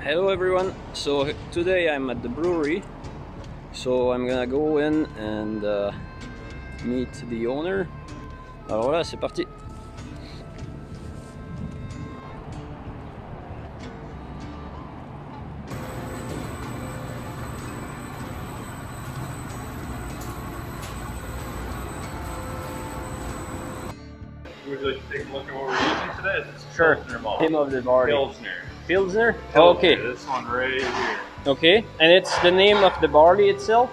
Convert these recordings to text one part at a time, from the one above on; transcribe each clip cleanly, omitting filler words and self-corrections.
Hello everyone, so today I'm at the brewery, so I'm gonna go in and meet the owner. Alors là, c'est parti. Would you like to take a look at what we're using today? It's Sure. Pilsner malt. Name of the barley. Pilsner. Pilsner? Pilsner. Okay. This one right here. Okay, and it's the name of the barley itself?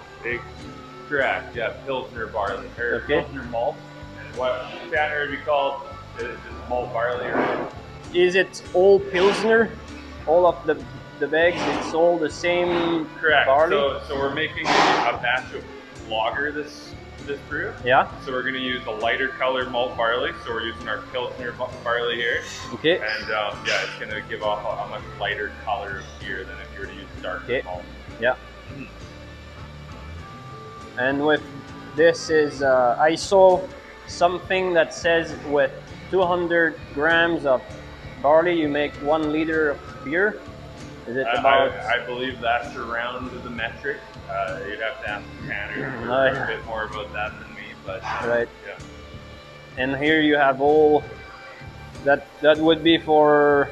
Correct. Yeah, Pilsner barley. Or Okay. Pilsner malt. And what Tanner would be called is just malt barley. Right? Is it all Pilsner? All of the bags, it's all the same Correct. barley? So we're making a batch of lager this brew. Yeah, So we're going to use a lighter colored malt barley. So we're using our Pilsner barley here. okay. And yeah, it's going to give off a much lighter color of beer than if you were to use darker Okay. malt. Yeah. And with this is, I saw something that says with 200 grams of barley you make 1 liter of beer. Is it about? I believe that's around the metric. You'd have to ask Tanner Yeah. a bit more about that than me, but Right. yeah. And here you have all that would be for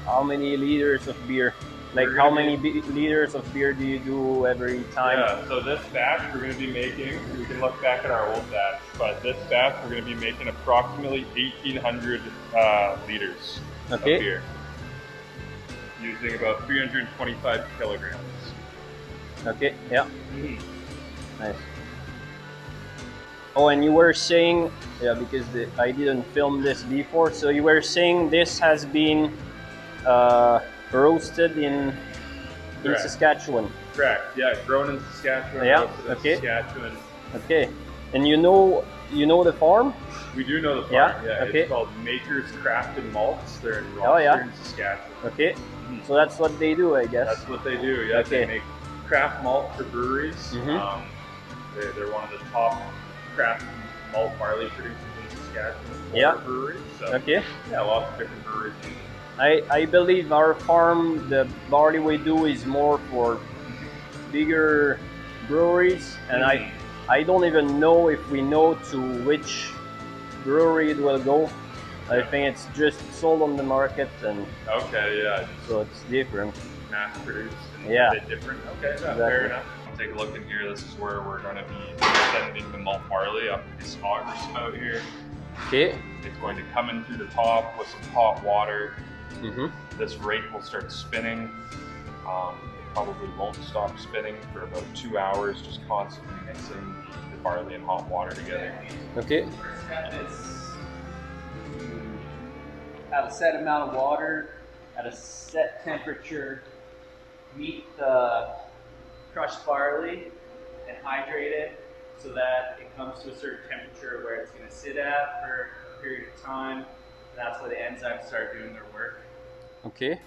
how many liters of beer? Like We're how gonna many liters of beer do you do every time? Yeah, so this batch we're going to be making, we can look back at our old batch, but this batch we're going to be making approximately 1,800 liters Okay. of beer, using about 325 kilograms. Okay, yeah. Nice. Oh, and you were saying, yeah, because I didn't film this before, so you were saying this has been roasted in Correct. Saskatchewan. Correct, yeah, grown in Saskatchewan, Yeah, roasted in okay. Saskatchewan. Okay, and you know the farm? We do know the Yeah, farm, yeah. okay. It's called Maker's Crafted Malts. They're in Oh, yeah. Rochester, Saskatchewan. Okay, so that's what they do, I guess. That's what they do, yeah. Okay. They make craft malt for breweries. Mhm. They're one of the top craft malt barley producers in Saskatchewan for Yeah. breweries. So, Okay. yeah, lots of different breweries. I believe our farm, the barley we do is more for bigger breweries, and I don't even know if we know to which brewery it will go. I think it's just sold on the market, and Okay, yeah, so it's different. mass produced and Yeah. a bit different. Okay, yeah, Exactly. fair enough. Take a look in here. This is where we're going to be sending the malt barley up this auger spout here. Okay. It's going to come in through the top with some hot water. Mhm. This rake will start spinning. It probably won't stop spinning for about 2 hours, just constantly mixing the barley and hot water together. Okay. First step is to have a set amount of water at a set temperature, meet the crushed barley and hydrate it so that it comes to a certain temperature where it's going to sit at for a period of time. And that's where the enzymes start doing their work. Okay.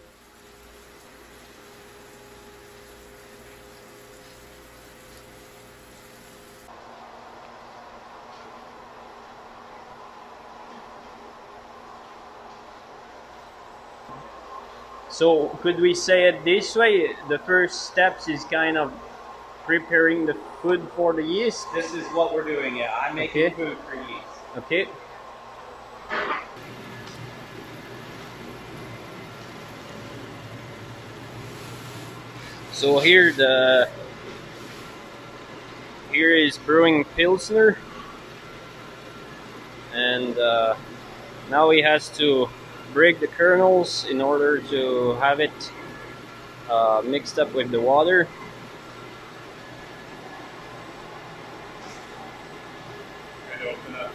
So could we say it this way? The first steps is kind of preparing the food for the yeast. This is what we're doing. Yeah, I'm making Okay. food for yeast. Okay. So here is brewing Pilsner, and now he has to break the kernels in order to have it mixed up with the water. Try to open up.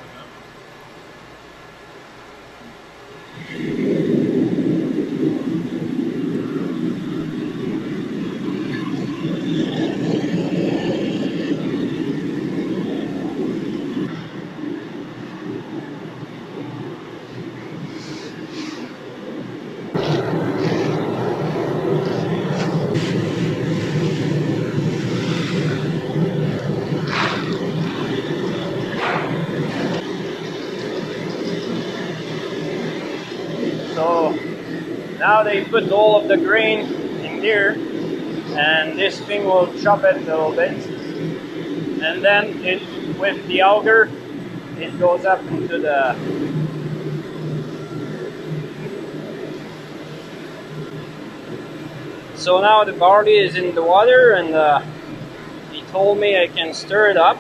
they put all of the grain in there, and this thing will chop it a little bit, and then with the auger, it goes up into the. So now the barley is in the water, and he told me I can stir it up.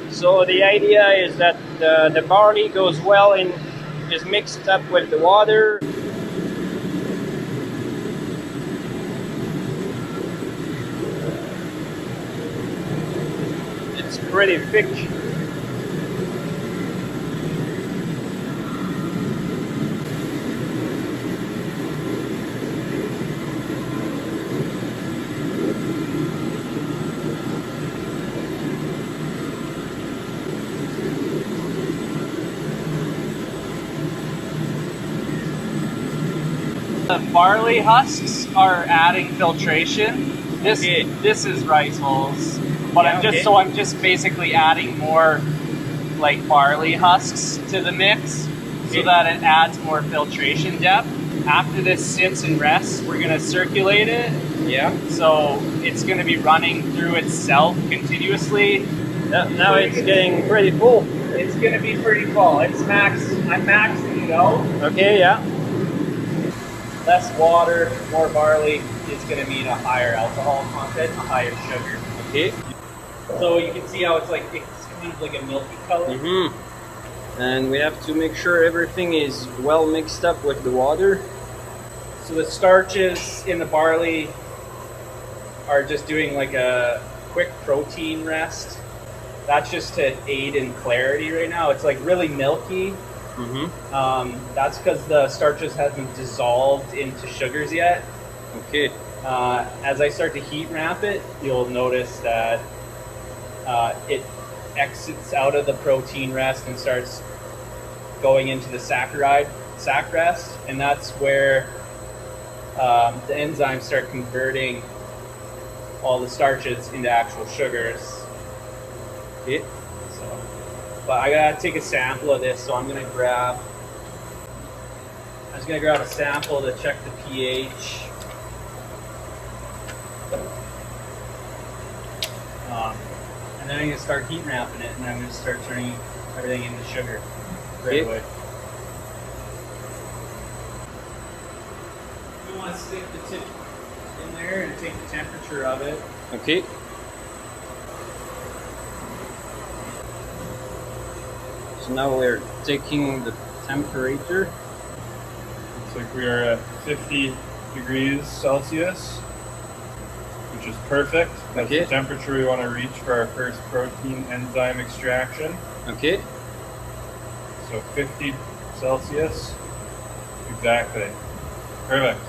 So the idea is that the barley goes well in, is mixed up with the water. It's pretty thick. The barley husks are adding filtration. This is rice hulls, but Yeah, I'm just basically adding more like barley husks to the mix so that it adds more filtration depth. After this sits and rests, we're gonna circulate it. Yeah. So it's gonna be running through itself continuously. Now it's getting pretty full. It's gonna be pretty full. I'm maxing it out. Okay, yeah. Less water, more barley is going to mean a higher alcohol content, a higher sugar. Okay. So you can see how it's kind of like a milky color. Mm-hmm. And we have to make sure everything is well mixed up with the water. So the starches in the barley are just doing like a quick protein rest. That's just to aid in clarity right now. It's like really milky. Mm-hmm. That's because the starches haven't dissolved into sugars yet. Okay. As I start to heat ramp it, you'll notice that it exits out of the protein rest and starts going into the sac rest, and that's where the enzymes start converting all the starches into actual sugars. Okay. But I gotta take a sample of this, so I'm gonna grab a sample to check the pH. And then I'm gonna start heat ramping it, and I'm gonna start turning everything into sugar right away. You want to stick the tip in there and take the temperature of it. Okay. So now we're taking the temperature. Looks like we are at 50 degrees Celsius, which is perfect. That's Okay. the temperature we want to reach for our first protein enzyme extraction. Okay. So 50 Celsius. Exactly. Perfect.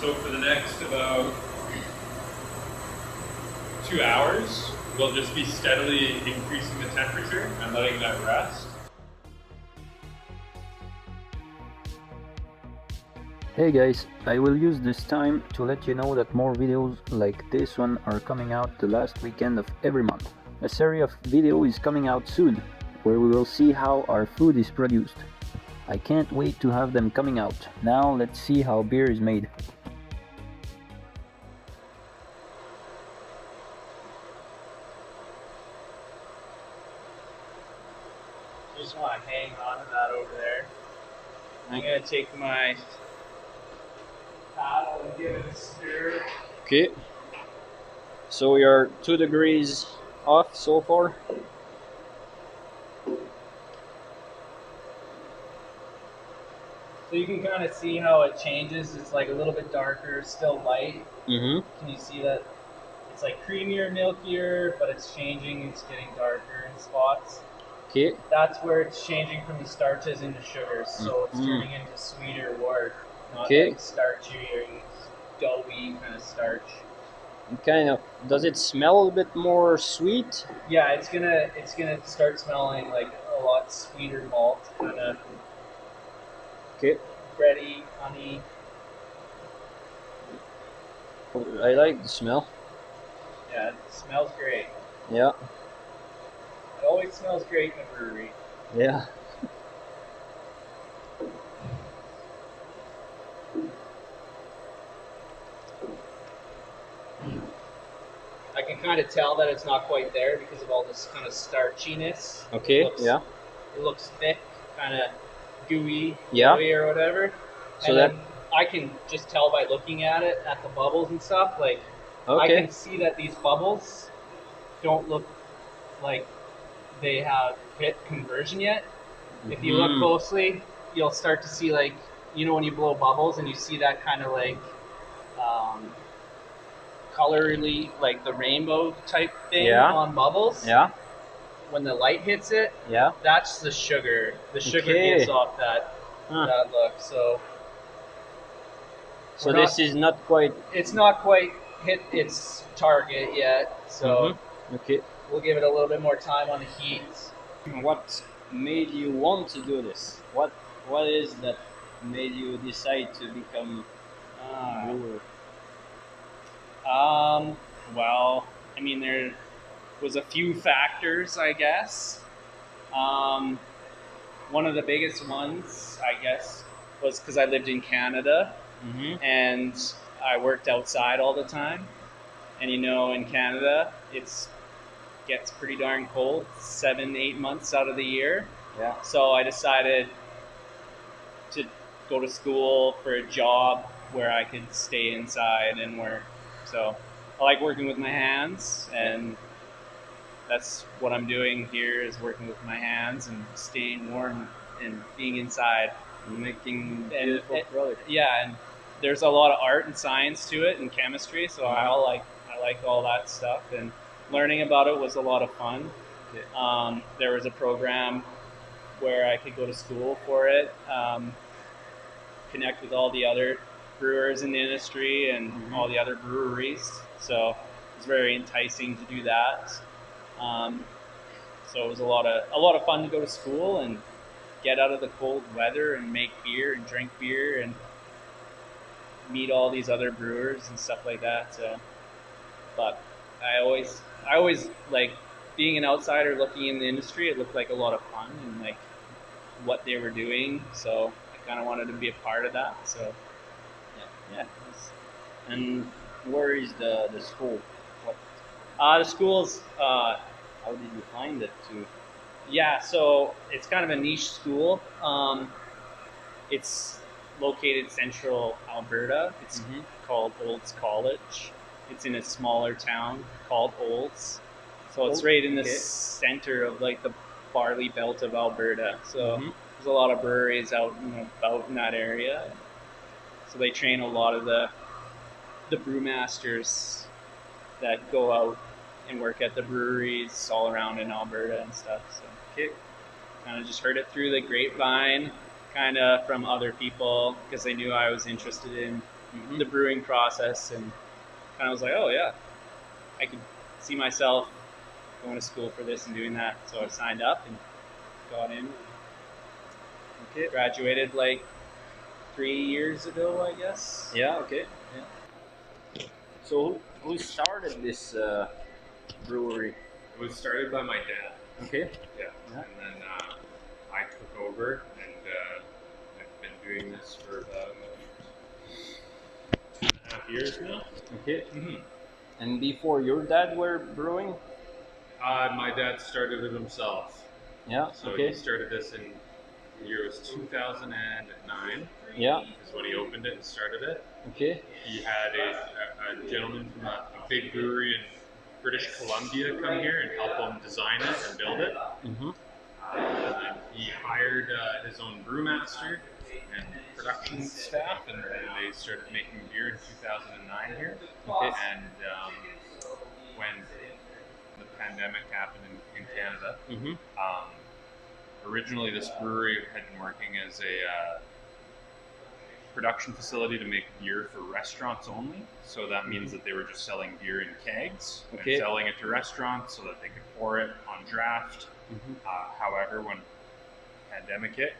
So for the next about 2 hours, we'll just be steadily increasing the temperature and letting that rest. Hey guys, I will use this time to let you know that more videos like this one are coming out the last weekend of every month. A series of videos is coming out soon, where we will see how our food is produced. I can't wait to have them coming out. Now let's see how beer is made. Just want to hang on to that over there. I'm gonna take my paddle and give it a stir. Okay. So we are 2 degrees off so far. So you can kind of see how it changes. It's like a little bit darker, still light. Mm-hmm. Can you see that? It's like creamier, milkier, but it's changing. It's getting darker in spots. Okay. That's where it's changing from the starches into sugars. So it's Mhm. turning into sweeter wort, not Okay. like starchy or doughy kind of starch. Kind of. Does it smell a bit more sweet? Yeah, it's gonna start smelling like a lot sweeter malt, kind of Okay. bready, honey. I like the smell. Yeah, it smells great. Yeah. It always smells great in a brewery. Yeah. I can kind of tell that it's not quite there because of all this kind of starchiness. Okay. It looks thick, kind of gooey, Yeah. gooey or whatever. So and that- then I can just tell by looking at it, at the bubbles and stuff. Like I Okay. can see that these bubbles don't look like they have hit conversion yet. If you look closely, you'll start to see, like, you know, when you blow bubbles and you see that kind of like colorly, like the rainbow type thing Yeah. on bubbles. Yeah. When the light hits it, Yeah. that's the sugar. The sugar Okay. gives off that that look. So So we're this is not quite. it's not quite hit its target yet. So Okay. we'll give it a little bit more time on the heat. What made you want to do this? What is that made you decide to become a brewer? Well, I mean, there was a few factors, I guess. One of the biggest ones, I guess, was because I lived in Canada and I worked outside all the time. And you know, in Canada, gets pretty darn cold 7-8 months out of the year. Yeah. So I decided to go to school for a job where I could stay inside and work. So I like working with my hands, and that's what I'm doing here, is working with my hands and staying warm and being inside. Making beautiful products. Yeah, and there's a lot of art and science to it and chemistry, so I like all that stuff, and learning about it was a lot of fun. Okay. There was a program where I could go to school for it, connect with all the other brewers in the industry and all the other breweries. So it was very enticing to do that. So it was a lot of fun to go to school and get out of the cold weather and make beer and drink beer and meet all these other brewers and stuff like that. So, but I always like being an outsider looking in the industry. It looked like a lot of fun and like what they were doing. So I kind of wanted to be a part of that. So yeah. And where is the school? What? The school's. How did you find it to? Yeah, so it's kind of a niche school. It's located central Alberta. It's called Olds College. It's in a smaller town called Olds. So it's right in the center of like the barley belt of Alberta. So there's a lot of breweries out and about in that area. So they train a lot of the brewmasters that go out and work at the breweries all around in Alberta and stuff. So kind of just heard it through the grapevine, kind of from other people, because they knew I was interested in the brewing process, and kind of was like, oh yeah, I could see myself going to school for this and doing that. So I signed up and got in. Graduated like 3 years ago, I guess. Yeah. Okay. Yeah. So who started this brewery? It was started by my dad. Okay. Yeah. And then I took over, and I've been doing this for about 2.5 years now. Okay. And before your dad were brewing? My dad started it himself. Yeah. So he started this in the year was 2009. Yeah. Is when he opened it and started it. Okay. He had a gentleman from a big brewery in British Columbia come here and help him design it and build it. And then he hired his own brewmaster and production staff, and they started making beer in 2009 here. Okay. And when the pandemic happened in Canada, originally this brewery had been working as a production facility to make beer for restaurants only. So that means that they were just selling beer in kegs and selling it to restaurants so that they could pour it on draft. However, when the pandemic hit,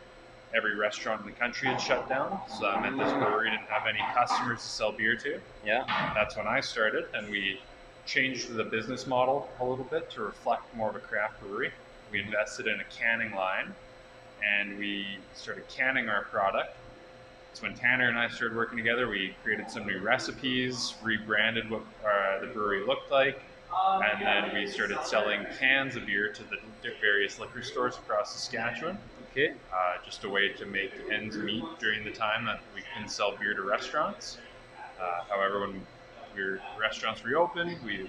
every restaurant in the country had shut down. So that meant this brewery didn't have any customers to sell beer to. Yeah. That's when I started, and we changed the business model a little bit to reflect more of a craft brewery. We invested in a canning line, and we started canning our product So when Tanner and I started working together, we created some new recipes, rebranded what the brewery looked like, and then we started selling cans of beer to the various liquor stores across Saskatchewan. Okay. Just a way to make ends meet during the time that we couldn't sell beer to restaurants. However, when restaurants reopened, we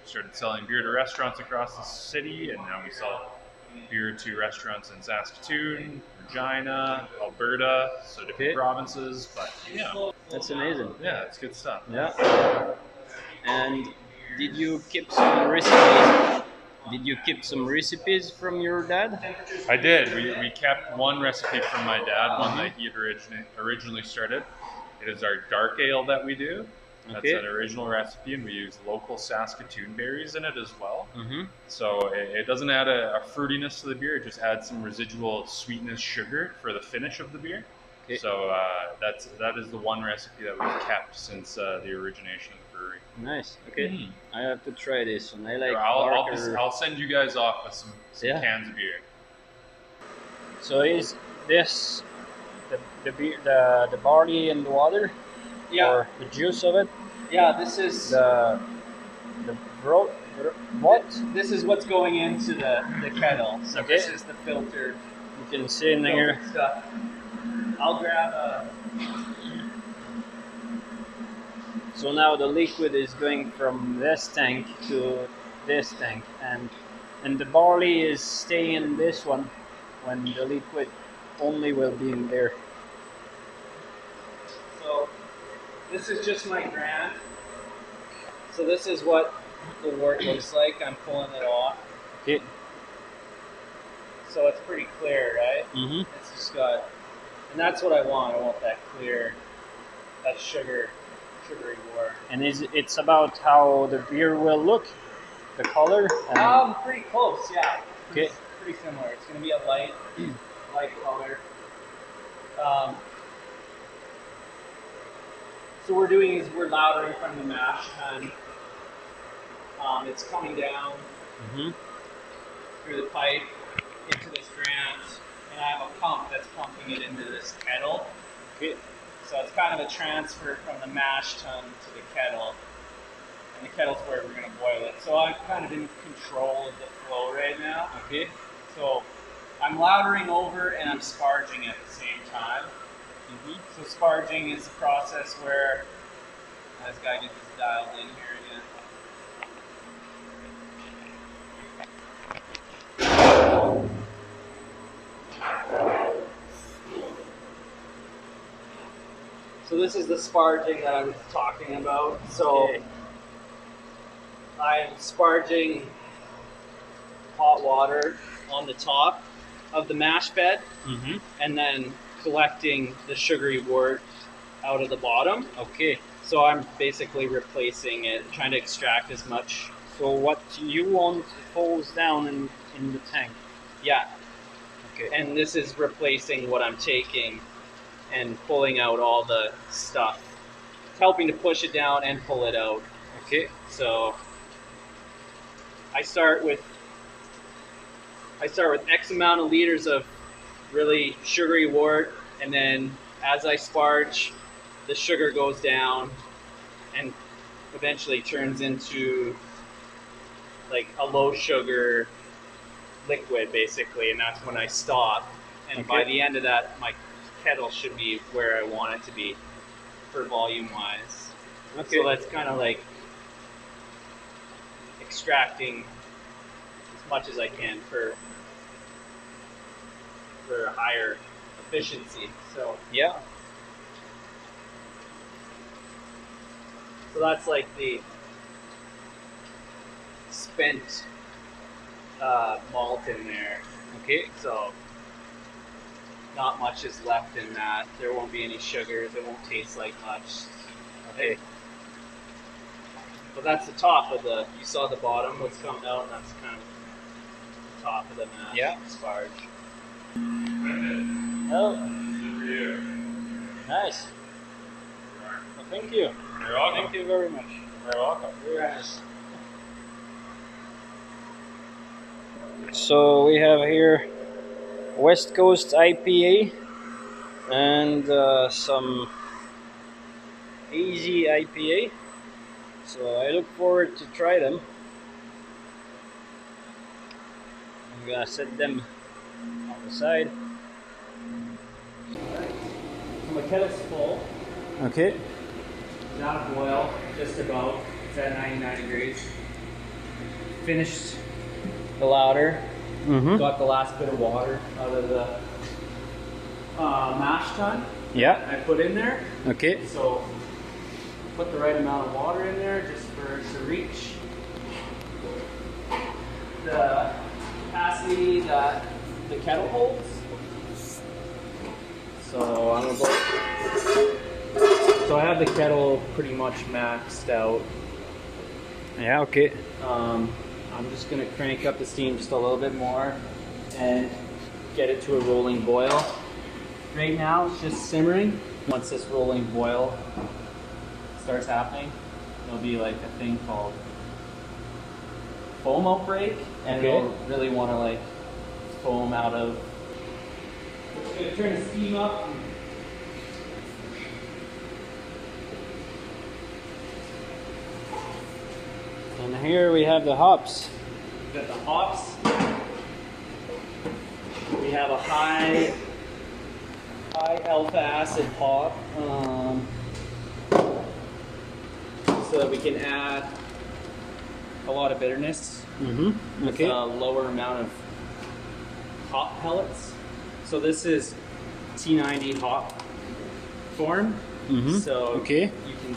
started selling beer to restaurants across the city, and now we sell beer to restaurants in Saskatoon, Regina, Alberta, so different provinces. But yeah, That's amazing. yeah, it's good stuff. Yeah. And did you keep some recipes? Did you keep some recipes from your dad? I did. We kept one recipe from my dad, one that he had originally started. It is our dark ale that we do. That's an original recipe, and we use local Saskatoon berries in it as well. So it doesn't add a fruitiness to the beer; it just adds some residual sweetness, sugar for the finish of the beer. So that is the one recipe that we've kept since the origination of the brewery. Nice. Okay, I have to try this one. I like. I'll send you guys off with some cans of beer. So is this the beer, the barley and the water? Yeah. Or the juice of it? Yeah, this is what? This is what's going into the kettle. So this is the filter. You can see in here. Stuff. I'll grab a. So now the liquid is going from this tank to this tank, and the barley is staying in this one when the liquid only will be in there. So this is just my grant. So this is what the wort looks like. I'm pulling it off. Okay. So it's pretty clear, right? It's just got, and that's what I want. I want that clear, that sugary wort. And it's about how the beer will look, the color? Pretty close, yeah. Okay. Pretty similar. It's going to be a light color. So we're doing is we're loudering from the mash tun. It's coming down through the pipe into this grant, and I have a pump that's pumping it into this kettle. Okay. So it's kind of a transfer from the mash tun to the kettle, and the kettle's where we're going to boil it. So I'm kind of in control of the flow right now. Okay. So I'm loudering over and I'm sparging at the same time. So sparging is the process where this guy gets this dialed in here again. So this is the sparging that I was talking about. So I'm sparging hot water on the top of the mash bed, and then collecting the sugary wort out of the bottom. Okay. So I'm basically replacing it, trying to extract as much. So what you want falls down in the tank. Yeah. Okay. And this is replacing what I'm taking and pulling out all the stuff. It's helping to push it down and pull it out. Okay. So I start with X amount of liters of really sugary wort, and then as I sparge, the sugar goes down and eventually turns into like a low sugar liquid basically, and that's when I stop. And by the end of that, my kettle should be where I want it to be for volume wise. Okay. So that's kind of like extracting as much as I can for higher efficiency. So yeah. So that's like the spent malt in there. Okay. So not much is left in that. There won't be any sugars. It won't taste like much. Okay. But that's the top of the. You saw the bottom. What's coming out. And that's kind of the top of the mash sparge. Oh. Nice. Well, thank you. You're welcome. Thank you very much. You're welcome. Very nice. So we have here West Coast IPA, and some easy IPA. So I look forward to try them. I'm gonna set them on the side. My kettle's full. Okay. It's out of boil, just about. It's at 99 degrees. Finished the lauter. Got the last bit of water out of the mash tun. Yeah. I put in there. Okay. So put the right amount of water in there just for it to reach the capacity that the kettle holds. So I'm about. So I have the kettle pretty much maxed out. Yeah. Okay. I'm just gonna crank up the steam just a little bit more and get it to a rolling boil. Right now it's just simmering. Once this rolling boil starts happening, there'll be like a thing called foam outbreak, and it'll really want to like foam out of. It's gonna turn the steam up. And here we have the hops. We got the hops. We have a high alpha acid hop, so that we can add a lot of bitterness with Okay. a lower amount of hop pellets. So this is T90 hop form. So Okay. you can.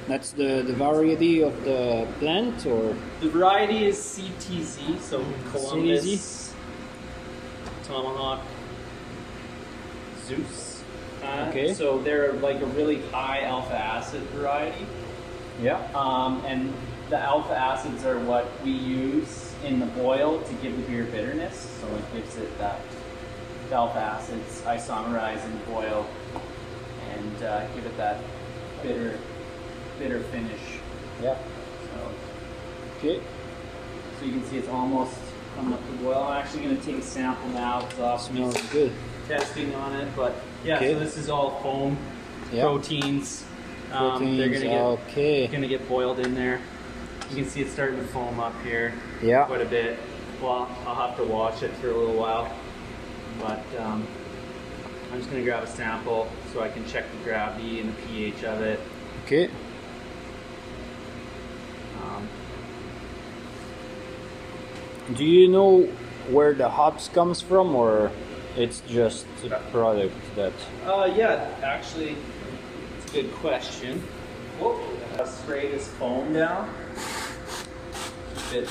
That's the variety of the plant, or The variety is CTZ, so Columbus, Tomahawk, Zeus. Okay. So they're like a really high alpha acid variety. yeah. And the alpha acids are what we use in the boil to give the beer bitterness. So it gives it that the alpha acids isomerize in the boil and give it that bitter finish. Yeah. So, Okay. so you can see it's almost coming up to boil. I'm actually going to take a sample now because I'll Smells be good. testing on it. But yeah, Okay. so this is all foam, Yeah. proteins. They're Proteins, gonna get boiled in there. You can see it's starting to foam up here Yeah. quite a bit. Well, I'll have to watch it for a little while, but I'm just gonna grab a sample so I can check the gravity and the pH of it. Okay. Do you know where the hops comes from, or it's just a product that? Yeah, actually, it's a good question. Whoop, I'll spray this foam down. Keep it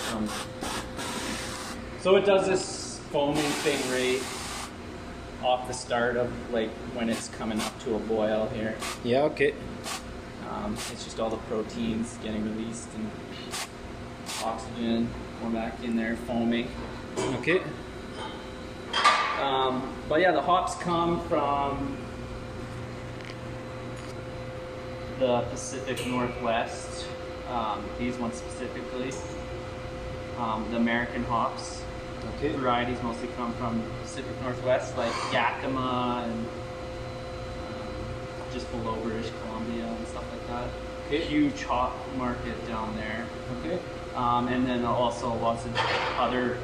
so it does this foaming thing right off the start of like when it's coming up to a boil here. Yeah. Okay. It's just all the proteins getting released and oxygen going back in there, foaming. Okay. But yeah, the hops come from the Pacific Northwest. These ones specifically. The American hops. Okay. Varieties mostly come from the Pacific Northwest, like Yakima and just below British Columbia and stuff like that. Okay. Huge hop market down there. Okay. And then also lots of other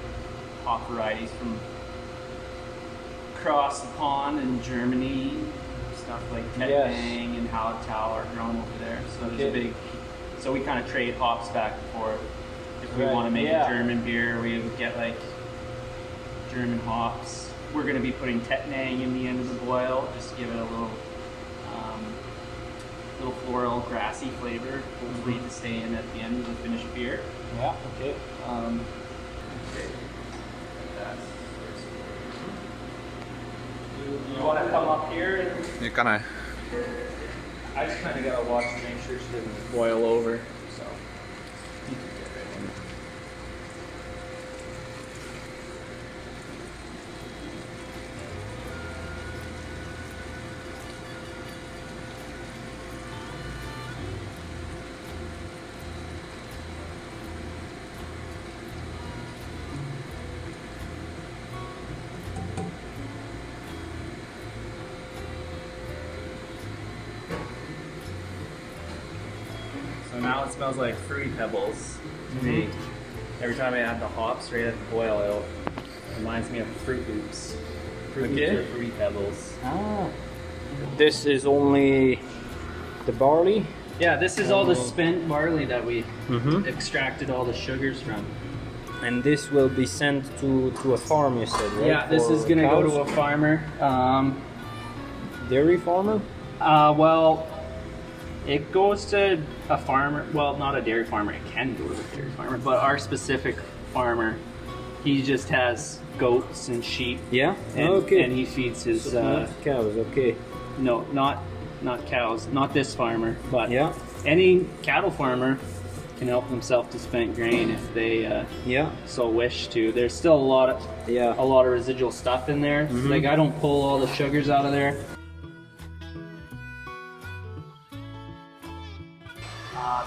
hop varieties from across the pond in Germany, stuff like Tettnang and Hallertau are grown over there. So there's a big, so we kind of trade hops back and forth. If we want to make a German beer, we would get like German hops. We're going to be putting Tettnang in the end of the boil, just to give it a little floral, grassy flavor, hopefully to stay in at the end of the finished beer. Yeah. Okay. You want to come up here? And You kind of. I just kind of got to watch to make sure she doesn't boil over. So. mouth smells like Fruity Pebbles to me. Every time I add the hops right at the boil, it reminds me of Fruit Loops. Fruit Loops or Fruity Pebbles. Ah. This is only the barley? Yeah, this is all the spent barley that we extracted all the sugars from. And this will be sent to a farm, you said, right? Yeah, this is gonna go to a farmer. Dairy farmer? Well, it goes to a farmer. Well, not a dairy farmer. It can go to a dairy farmer, but our specific farmer, he just has goats and sheep. Yeah. And, and he feeds his cows. Okay. No, not cows. Not this farmer, but yeah, any cattle farmer can help themselves to spent grain if they so wish to. There's still a lot of residual stuff in there. Like I don't pull all the sugars out of there.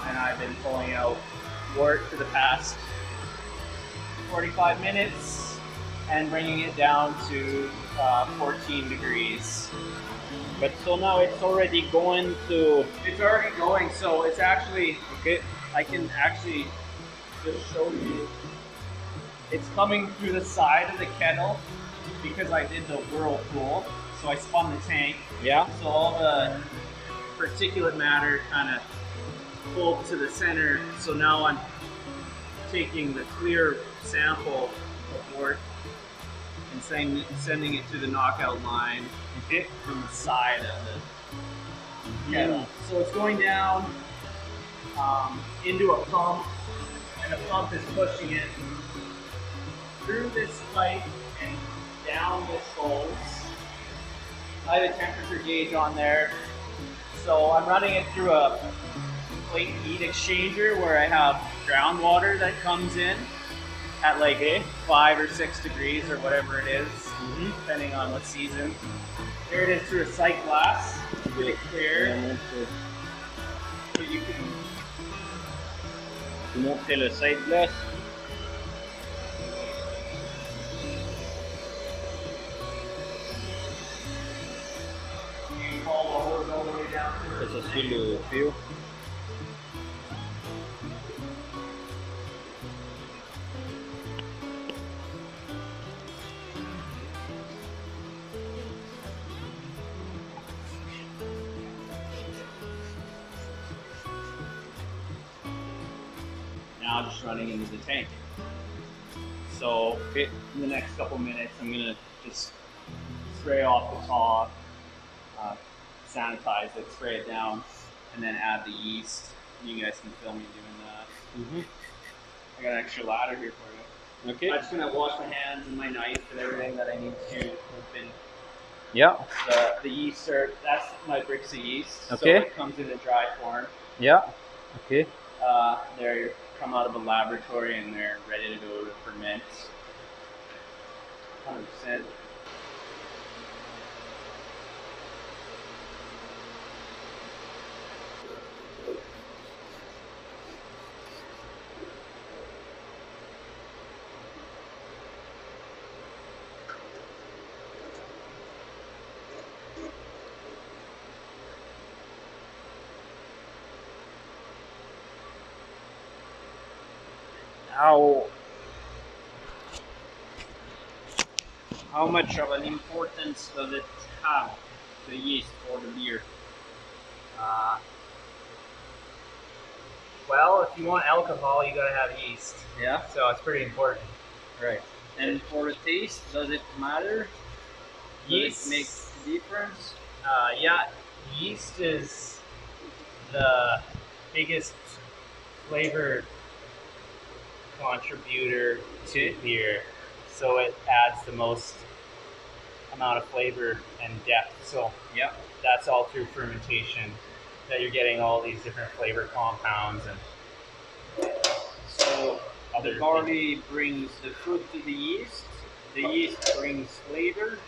And I've been pulling out wort for the past 45 minutes and bringing it down to 14 degrees. But so now it's already going to... It's already going, so it's actually... Okay, I can actually just show you. It's coming through the side of the kettle because I did the whirlpool. So I spun the tank. Yeah. So all the particulate matter kind of pulled to the center. So now I'm taking the clear sample of wort and sending it to the knockout line from the side of the kettle. So it's going down into a pump, and the pump is pushing it through this pipe and down this hose. I have a temperature gauge on there, so I'm running it through a plate heat exchanger where I have groundwater that comes in at like 5 or 6 degrees or whatever it is, depending on what season. Here it is through a sight glass, really clear. So you can monter le sight glass. you follow the hose all the way down to Ça c'est le tuyau. now just running into the tank. So in the next couple minutes, I'm gonna just spray off the top, sanitize it, spray it down, and then add the yeast. You guys can film me doing that. I got an extra ladder here for you. Okay. I'm just gonna wash my hands and my knife and everything that I need to open. Yeah. The yeast that's my bricks of yeast. Okay. So it comes in a dry form. Yeah. Okay. They're come out of a laboratory and they're ready to go to ferment. 100%. How much of an importance does it have, the yeast for the beer? Well, if you want alcohol, you gotta have yeast. Yeah. So it's pretty important. Right. And for the taste, does it matter? Yeast Does it make a difference? Yeah, yeast is the biggest flavor contributor to beer. So it adds the most amount of flavor and depth. So Yeah. that's all through fermentation that you're getting all these different flavor compounds and So other the barley brings the fruit to the yeast brings flavor,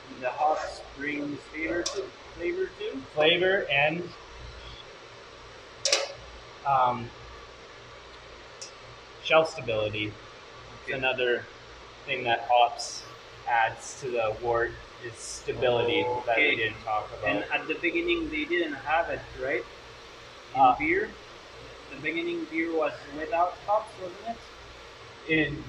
and the hops brings flavor too. flavor and shelf stability. Okay. Another thing that hops adds to the wort is stability that we Okay. didn't talk about. And at the beginning they didn't have it, right? In Uh, beer? the beginning beer was without hops, wasn't it? In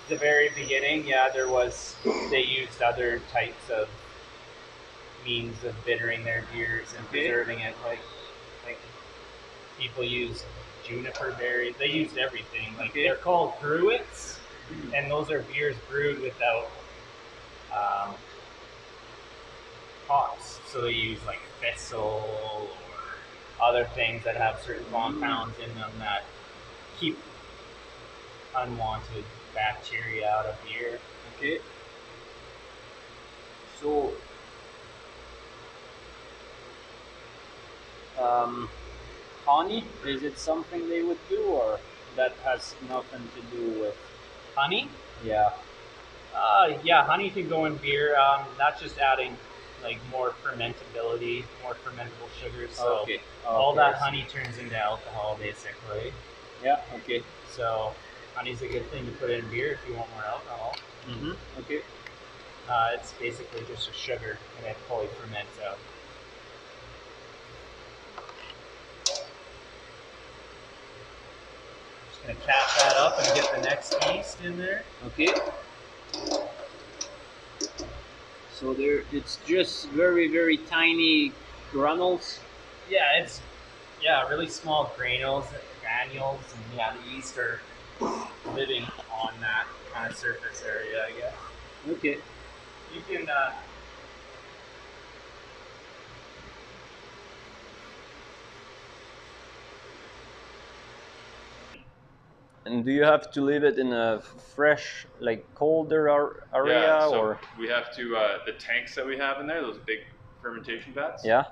the very beginning, yeah, they used other types of means of bittering their beers and preserving it. Like people used juniper berries. They used everything. Like they're called brewits, and those are beers brewed without hops. So they use like thistle or other things that have certain compounds in them that keep unwanted bacteria out of beer. Okay. So, honey, is it something they would do, or that has nothing to do with Honey? Yeah. Yeah, honey can go in beer. That's just adding like more fermentability, more fermentable sugars. So all that honey turns into alcohol, basically. Yeah. Okay. So honey's a good thing to put in beer if you want more alcohol. Okay. It's basically just a sugar, and it fully ferments out. Just gonna cap that up and get the next yeast in there. Okay. So it's just very, very tiny granules. Yeah, it's really small granules, and the yeast are living on that kind of surface area, I guess. Okay. You can And do you have to leave it in a fresh, like colder area, Yeah, so or? we have to, the tanks that we have in there, those big fermentation vats, Yeah.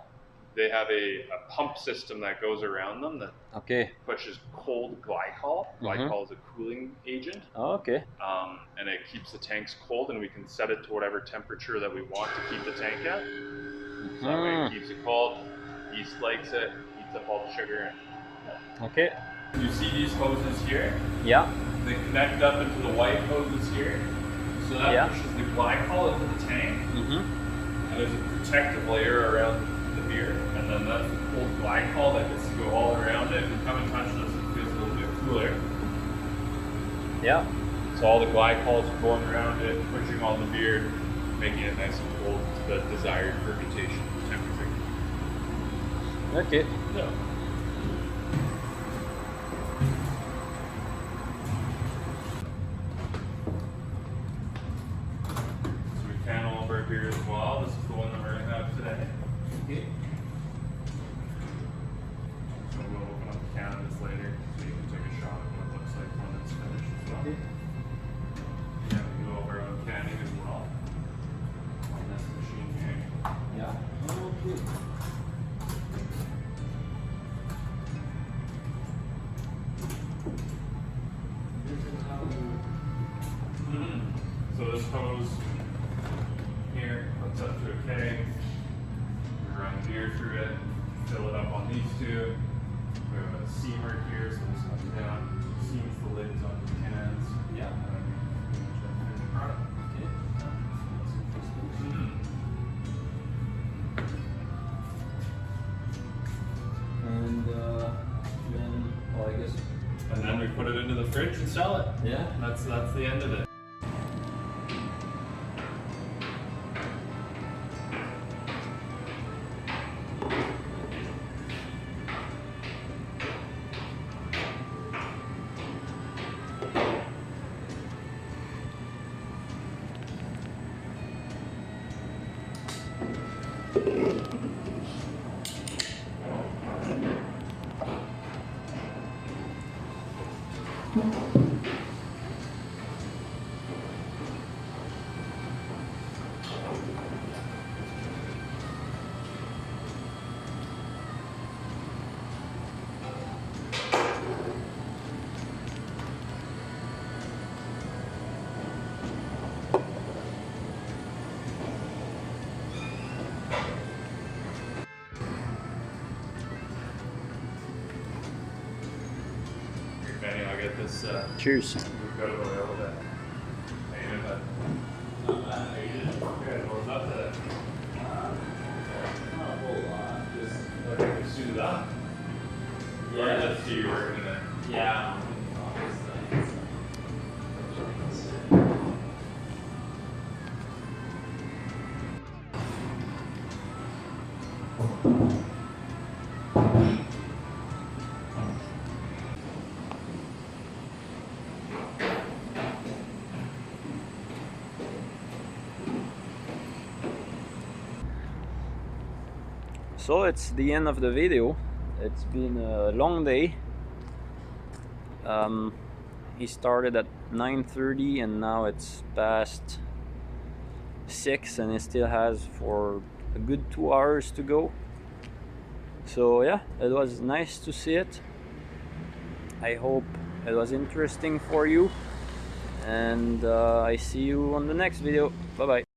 they have a pump system that goes around them that Okay. pushes cold glycol. Glycol is a cooling agent. Oh, okay. And it keeps the tanks cold, and we can set it to whatever temperature that we want to keep the tank at. So that way it keeps it cold, yeast likes it, heats up all the sugar. Okay. You see these hoses here? Yeah. They connect up into the white hoses here. So that pushes the glycol into the tank. And there's a protective layer around the beer. And then that's the cold glycol that gets to go all around it. If you come and touch this, it feels a little bit cooler. Yeah. So all the glycol is going around it, pushing all the beer, making it nice and cold to the desired fermentation temperature. Okay. Yeah. So we can all of our beer as well. This is the one that we're going to have today. Okay. So we'll open up the can of this later so you can take a shot of what it looks like when it's finished as well. Okay. Yeah, we can go over our own canning as well on this machine here. Yeah. Okay. So this hose here hooks up to a keg. We run beer through it, fill it up on these two. We have a seamer here, so this comes down, seams the lids on the cans. Yeah. Okay. And then, well, I guess. And then we put it into the fridge and sell it. Yeah. That's the end of it. Benny, I'll get this. Cheers. We've got it over there with that. Painted, but not bad. How you did? Good. What was up today? Not a whole lot. Just Okay, we suited up. Or just do your work and then. Yeah. So it's the end of the video. It's been a long day. He started at 9:30 and now it's past 6 and he still has for a good 2 hours to go. So yeah, it was nice to see it. I hope it was interesting for you, and I see you on the next video. Bye bye.